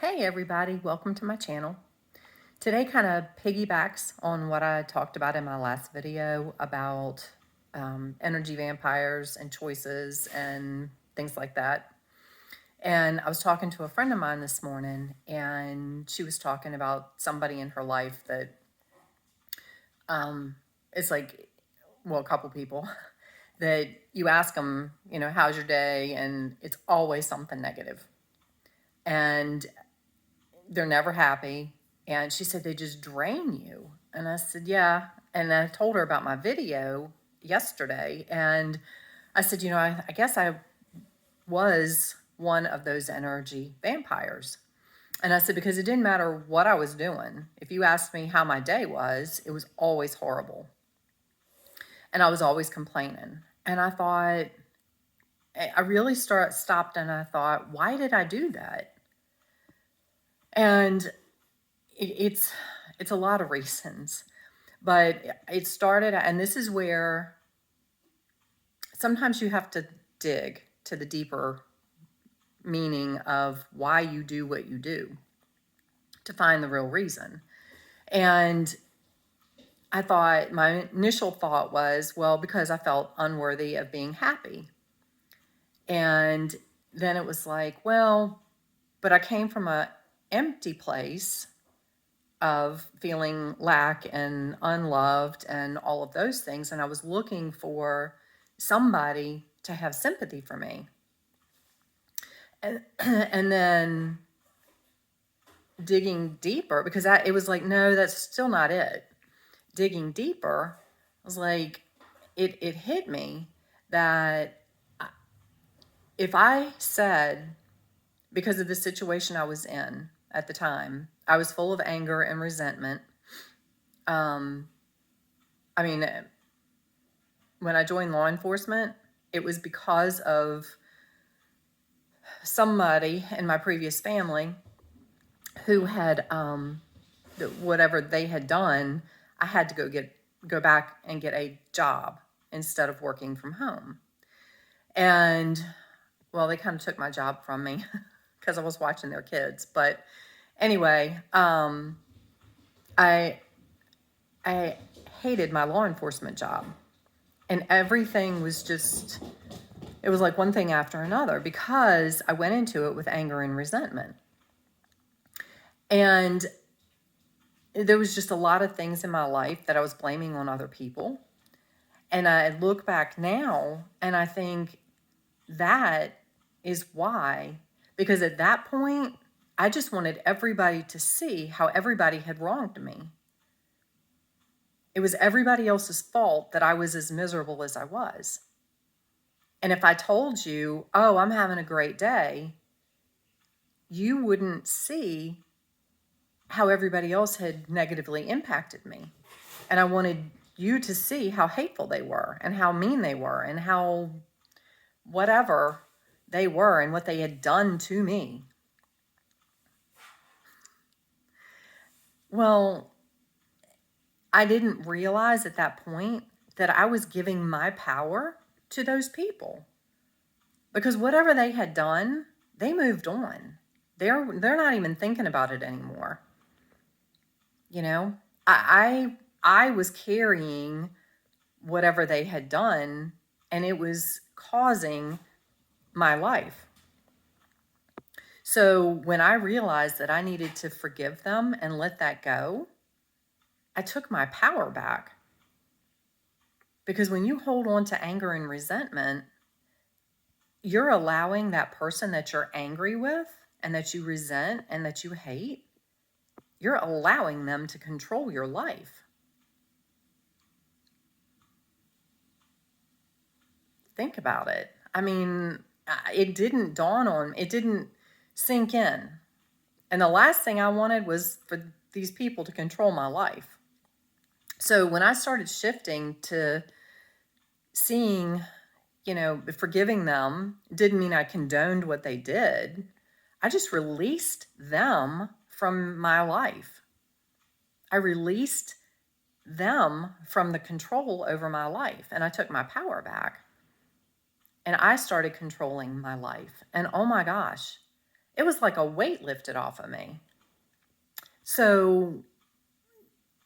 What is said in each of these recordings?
Hey everybody, welcome to my channel. Today kind of piggybacks on what I talked about in my last video about energy vampires and choices and things like that. And I was talking to a friend of mine this morning, and she was talking about somebody in her life that it's like, well, a couple people that you ask them, how's your day? And it's always something negative. And they're never happy. And she said, they just drain you. And I said, yeah. And I told her about my video yesterday. And I said, I guess I was one of those energy vampires. And I said, because it didn't matter what I was doing. If you asked me how my day was, it was always horrible. And I was always complaining. And I thought, I really stopped and I thought, why did I do that? And it's a lot of reasons, but it started, and this is where sometimes you have to dig to the deeper meaning of why you do what you do to find the real reason. And I thought, my initial thought was, well, because I felt unworthy of being happy. And then it was like, well, but I came from an empty place of feeling lack and unloved and all of those things. And I was looking for somebody to have sympathy for me. And then digging deeper, because it was like, no, that's still not it. Digging deeper, I was like, it hit me that if I said, because of the situation I was in at the time, I was full of anger and resentment. I mean, when I joined law enforcement, it was because of somebody in my previous family who had, whatever they had done, I had to go back and get a job instead of working from home. And, well, they kind of took my job from me because I was watching their kids. But anyway, I hated my law enforcement job. And everything was just, it was like one thing after another because I went into it with anger and resentment. And there was just a lot of things in my life that I was blaming on other people. And I look back now and I think that is why, because at that point, I just wanted everybody to see how everybody had wronged me. It was everybody else's fault that I was as miserable as I was. And if I told you, oh, I'm having a great day, you wouldn't see how everybody else had negatively impacted me. And I wanted you to see how hateful they were and how mean they were and how whatever they were and what they had done to me. Well, I didn't realize at that point that I was giving my power to those people, because whatever they had done, they moved on. They're not even thinking about it anymore. I was carrying whatever they had done, and it was causing my life. So when I realized that I needed to forgive them and let that go, I took my power back. Because when you hold on to anger and resentment, you're allowing that person that you're angry with and that you resent and that you hate, you're allowing them to control your life. Think about it. I mean, it didn't sink in. And the last thing I wanted was for these people to control my life. So when I started shifting to seeing, forgiving them didn't mean I condoned what they did. I just released them from my life. I released them from the control over my life, and I took my power back. And I started controlling my life. And oh my gosh, It was like a weight lifted off of me. So,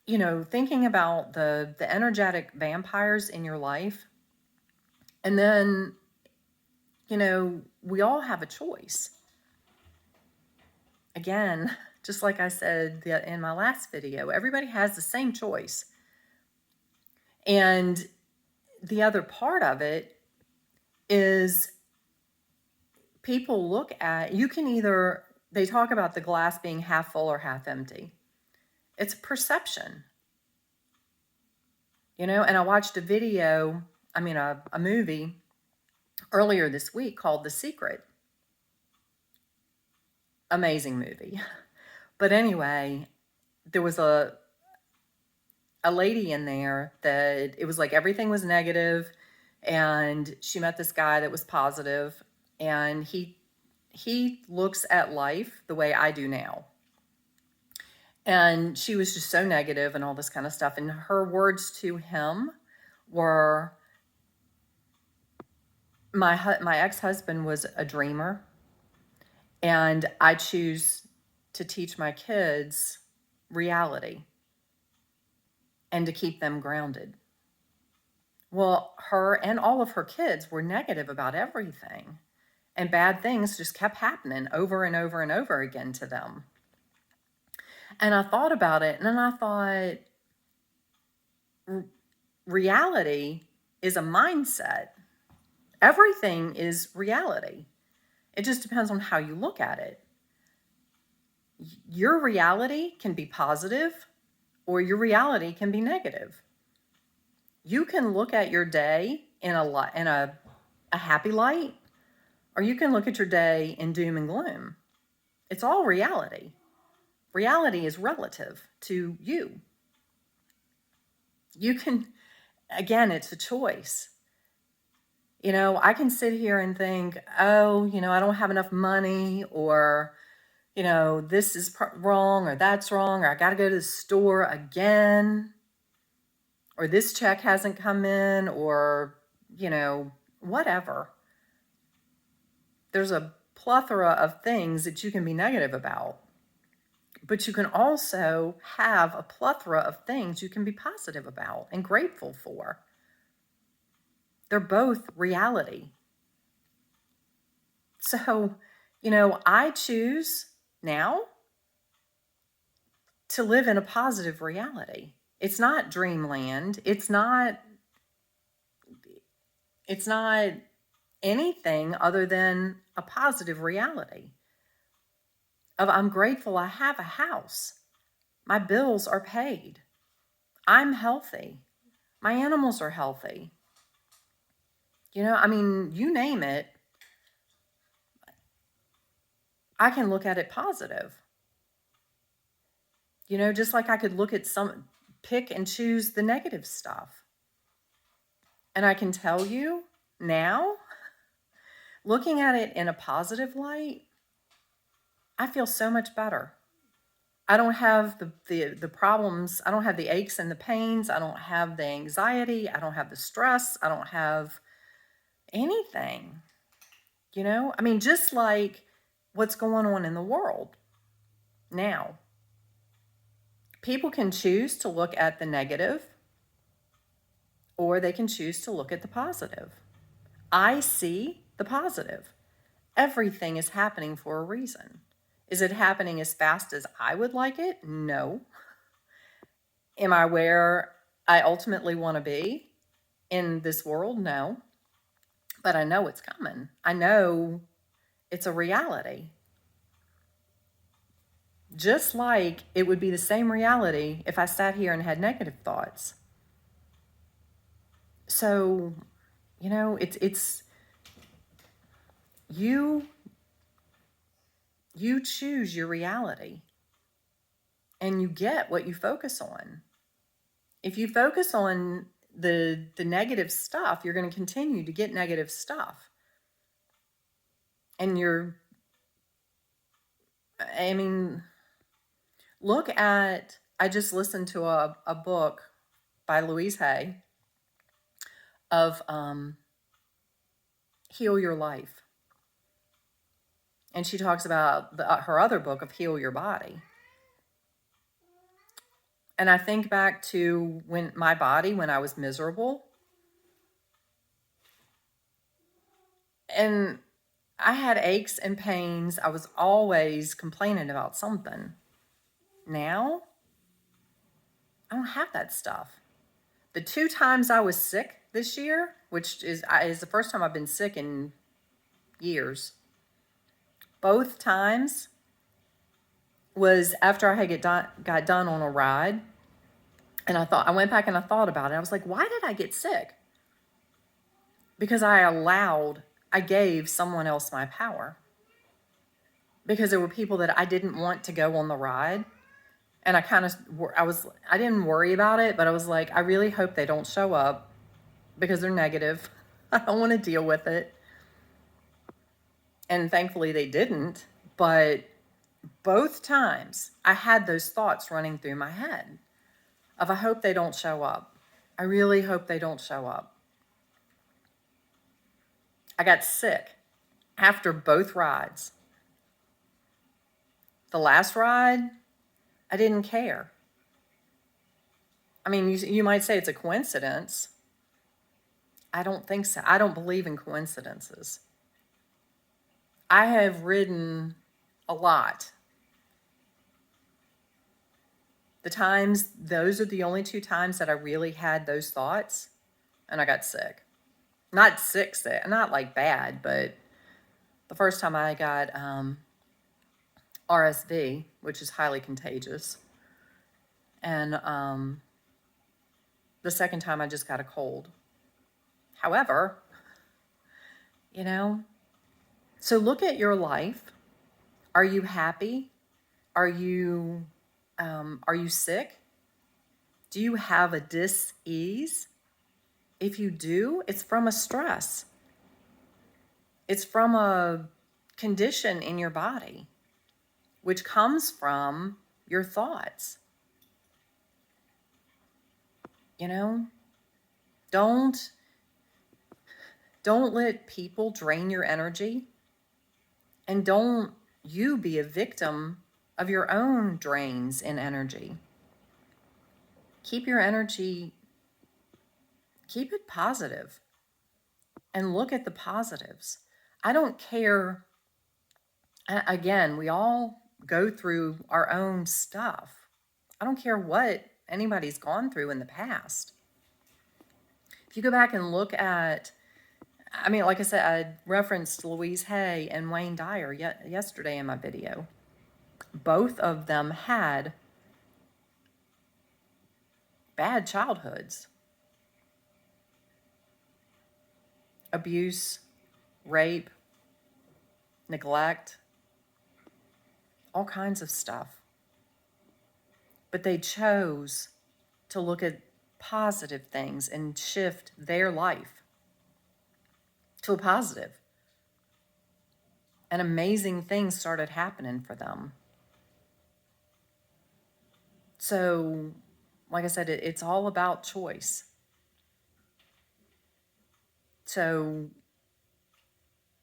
thinking about the energetic vampires in your life, and then, we all have a choice. Again, just like I said in my last video, everybody has the same choice. And the other part of it is people look at, they talk about the glass being half full or half empty. It's perception. And I watched a movie earlier this week called The Secret. Amazing movie. But anyway, there was a lady in there that it was like everything was negative, and she met this guy that was positive, and he looks at life the way I do now. And she was just so negative and all this kind of stuff. And her words to him were, my ex-husband was a dreamer, and I choose to teach my kids reality and to keep them grounded. Well, her and all of her kids were negative about everything, and bad things just kept happening over and over and over again to them. And I thought about it, and then I thought, reality is a mindset. Everything is reality. It just depends on how you look at it. Your reality can be positive, or your reality can be negative. You can look at your day in a happy light, or you can look at your day in doom and gloom. It's all reality. Reality is relative to you. You can, again, it's a choice. I can sit here and think, oh, I don't have enough money, or, this is wrong, or that's wrong, or I got to go to the store again, or this check hasn't come in, or, whatever. There's a plethora of things that you can be negative about, but you can also have a plethora of things you can be positive about and grateful for. They're both reality. So, I choose now to live in a positive reality. It's not dreamland. It's not anything other than a positive reality of, I'm grateful I have a house. My bills are paid. I'm healthy. My animals are healthy. You name it. I can look at it positive. Just like I could pick and choose the negative stuff. And I can tell you now, looking at it in a positive light, I feel so much better. I don't have the problems. I don't have the aches and the pains. I don't have the anxiety. I don't have the stress. I don't have anything. Just like what's going on in the world now. People can choose to look at the negative, or they can choose to look at the positive. I see the positive. Everything is happening for a reason. Is it happening as fast as I would like it? No. Am I where I ultimately want to be in this world? No. But I know it's coming. I know it's a reality. Just like it would be the same reality if I sat here and had negative thoughts. So, it's you choose your reality, and you get what you focus on. If you focus on the negative stuff, you're going to continue to get negative stuff. And I just listened to a book by Louise Hay of Heal Your Life. And she talks about her other book of Heal Your Body. And I think back to when I was miserable, and I had aches and pains. I was always complaining about something. Now, I don't have that stuff. The 2 times I was sick this year, which is the first time I've been sick in years, both times was after I had got done on a ride. And I went back and I thought about it. I was like, why did I get sick? Because I gave someone else my power. Because there were people that I didn't want to go on the ride. And I didn't worry about it, but I was like, I really hope they don't show up because they're negative. I don't want to deal with it. And thankfully they didn't. But both times I had those thoughts running through my head of, I hope they don't show up. I really hope they don't show up. I got sick after both rides. The last ride, I didn't care. I mean, you might say it's a coincidence. I don't think so. I don't believe in coincidences. I have ridden a lot. Those are the only 2 times that I really had those thoughts, and I got sick. Not sick, not like bad, but the first time I got RSV, which is highly contagious. And the second time I just got a cold. However, so look at your life. Are you happy? Are you sick? Do you have a dis-ease? If you do, it's from a stress. It's from a condition in your body, which comes from your thoughts. Don't let people drain your energy, and don't you be a victim of your own drains in energy. Keep your energy, keep it positive, and look at the positives. I don't care. Again, we all go through our own stuff. I don't care what anybody's gone through in the past. If you go back and look at, like I said, I referenced Louise Hay and Wayne Dyer yesterday in my video. Both of them had bad childhoods. Abuse, rape, neglect, all kinds of stuff. But they chose to look at positive things and shift their life to a positive. And amazing things started happening for them. So, like I said, it's all about choice. So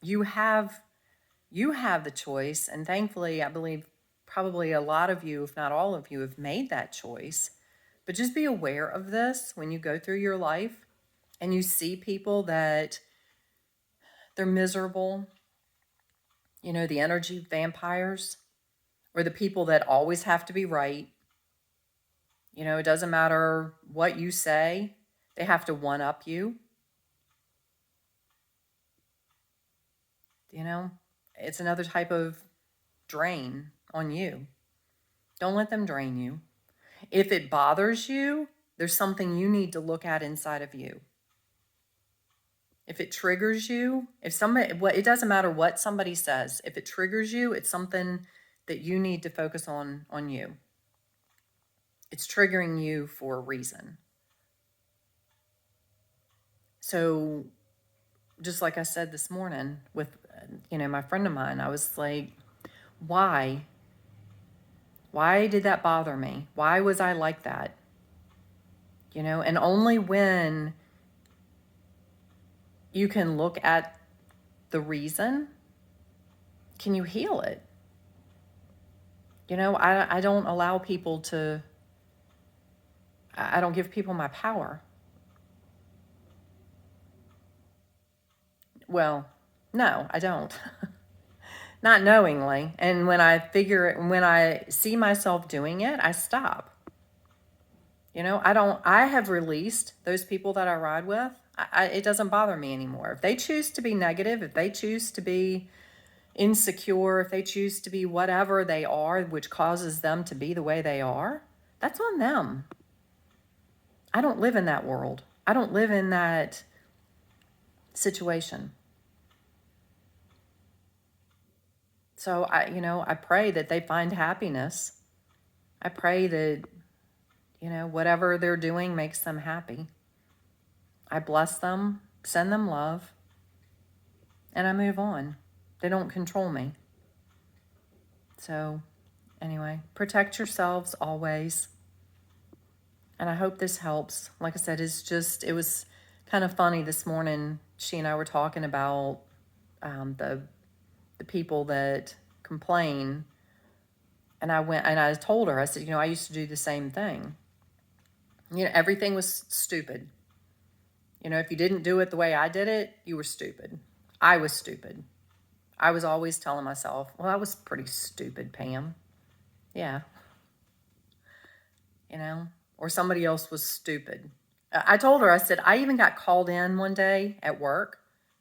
you have the choice, and thankfully, I believe probably a lot of you, if not all of you, have made that choice. But just be aware of this when you go through your life and you see people that they're miserable, the energy vampires, or the people that always have to be right. It doesn't matter what you say, they have to one-up you. It's another type of drain on you. Don't let them drain you. If it bothers you, there's something you need to look at inside of you. If it triggers you, it doesn't matter what somebody says. If it triggers you, it's something that you need to focus on you. It's triggering you for a reason. So, just like I said this morning with, my friend of mine, I was like, why? Why did that bother me? Why was I like that? And only when you can look at the reason can you heal it? You know, I don't allow people to, I don't give people my power. Well, no, I don't. Not knowingly. And when when I see myself doing it, I stop. You know, I have released those people that I ride with. It doesn't bother me anymore. If they choose to be negative, if they choose to be insecure, if they choose to be whatever they are, which causes them to be the way they are, that's on them. I don't live in that world. I don't live in that situation. So I pray that they find happiness. I pray that, whatever they're doing makes them happy. I bless them, send them love, and I move on. They don't control me. So, anyway, protect yourselves always. And I hope this helps. Like I said, it was kind of funny this morning. She and I were talking about the people that complain. And I told her, I said, I used to do the same thing. Everything was stupid. If you didn't do it the way I did it, you were stupid. I was stupid. I was always telling myself, well, that was pretty stupid, Pam. Yeah. Or somebody else was stupid. I told her, I said, I even got called in one day at work,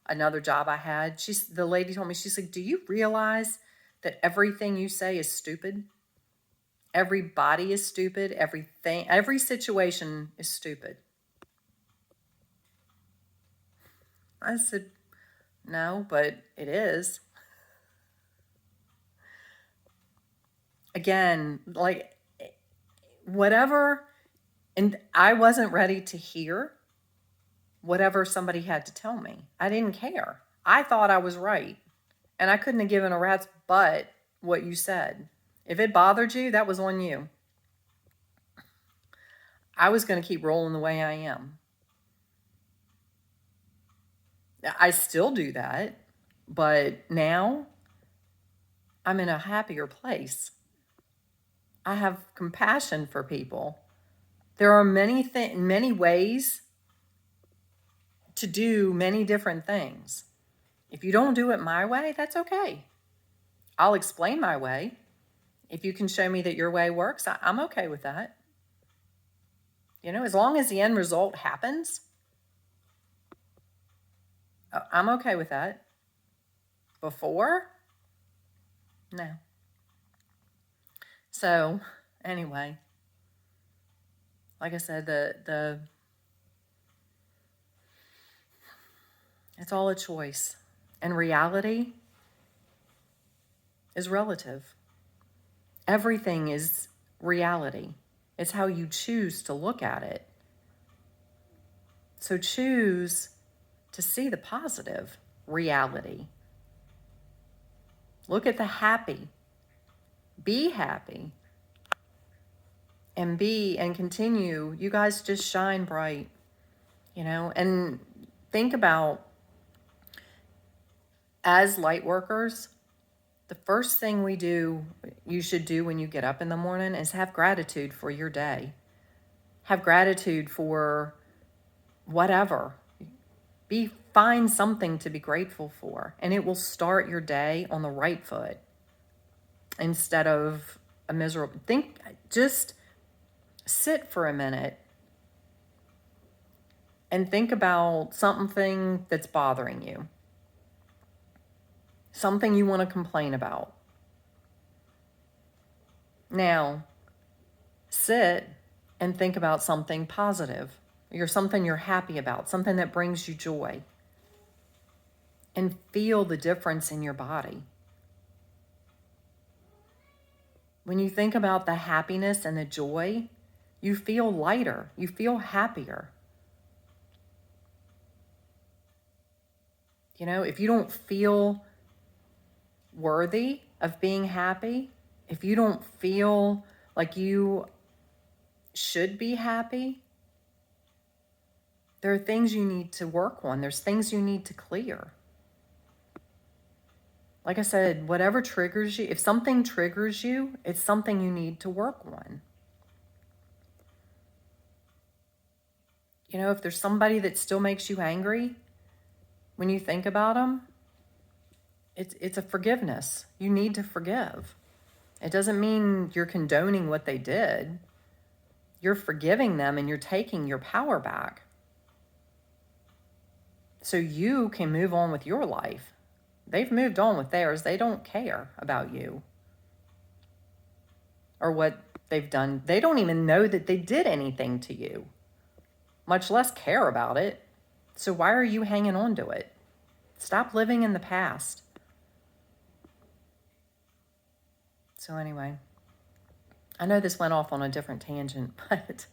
another job I had. The lady told me, she's like, do you realize that everything you say is stupid? Everybody is stupid. Every situation is stupid. I said, no, but it is. Again, like whatever, and I wasn't ready to hear whatever somebody had to tell me. I didn't care. I thought I was right, and I couldn't have given a rat's butt what you said. If it bothered you, that was on you. I was going to keep rolling the way I am. I still do that, but now I'm in a happier place. I have compassion for people. There are many ways to do many different things. If you don't do it my way, that's okay. I'll explain my way. If you can show me that your way works, I'm okay with that. As long as the end result happens, I'm okay with that. Before? No. So, anyway, like I said, it's all a choice. And reality is relative. Everything is reality. It's how you choose to look at it. So choose to see the positive reality. Look at the happy. Be happy. And continue. You guys just shine bright, and think about, as light workers, the first thing you should do when you get up in the morning is have gratitude for your day. Have gratitude for whatever. Find something to be grateful for, and it will start your day on the right foot instead of a miserable. Just sit for a minute and think about something that's bothering you. Something you want to complain about. Now, sit and think about something positive, or something you're happy about, something that brings you joy. And feel the difference in your body. When you think about the happiness and the joy, you feel lighter, you feel happier. If you don't feel worthy of being happy, if you don't feel like you should be happy, there are things you need to work on. There's things you need to clear. Like I said, whatever triggers you, if something triggers you, it's something you need to work on. You know, if there's somebody that still makes you angry when you think about them, it's a forgiveness. You need to forgive. It doesn't mean you're condoning what they did. You're forgiving them and you're taking your power back. So you can move on with your life. They've moved on with theirs. They don't care about you or what they've done. They don't even know that they did anything to you, much less care about it. So why are you hanging on to it? Stop living in the past. So anyway, I know this went off on a different tangent, but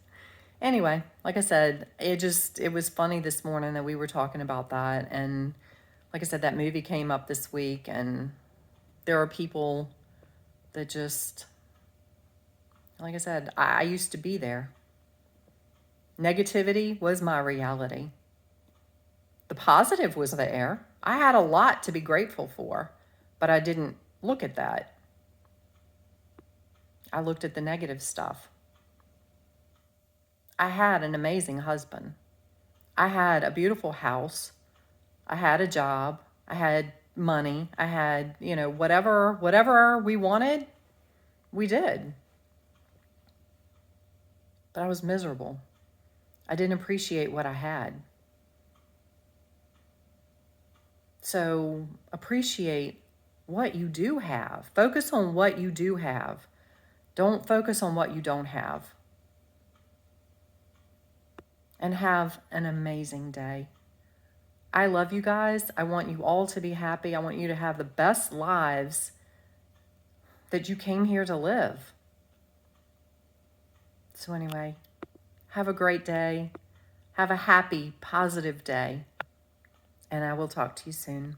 anyway, like I said, it was funny this morning that we were talking about that. And like I said, that movie came up this week, and there are people that just, like I said, I used to be there. Negativity was my reality. The positive was there. I had a lot to be grateful for, but I didn't look at that. I looked at the negative stuff. I had an amazing husband. I had a beautiful house. I had a job. I had money. I had, whatever we wanted, we did. But I was miserable. I didn't appreciate what I had. So appreciate what you do have. Focus on what you do have. Don't focus on what you don't have. And have an amazing day. I love you guys. I want you all to be happy. I want you to have the best lives that you came here to live. So anyway, have a great day. Have a happy, positive day. And I will talk to you soon.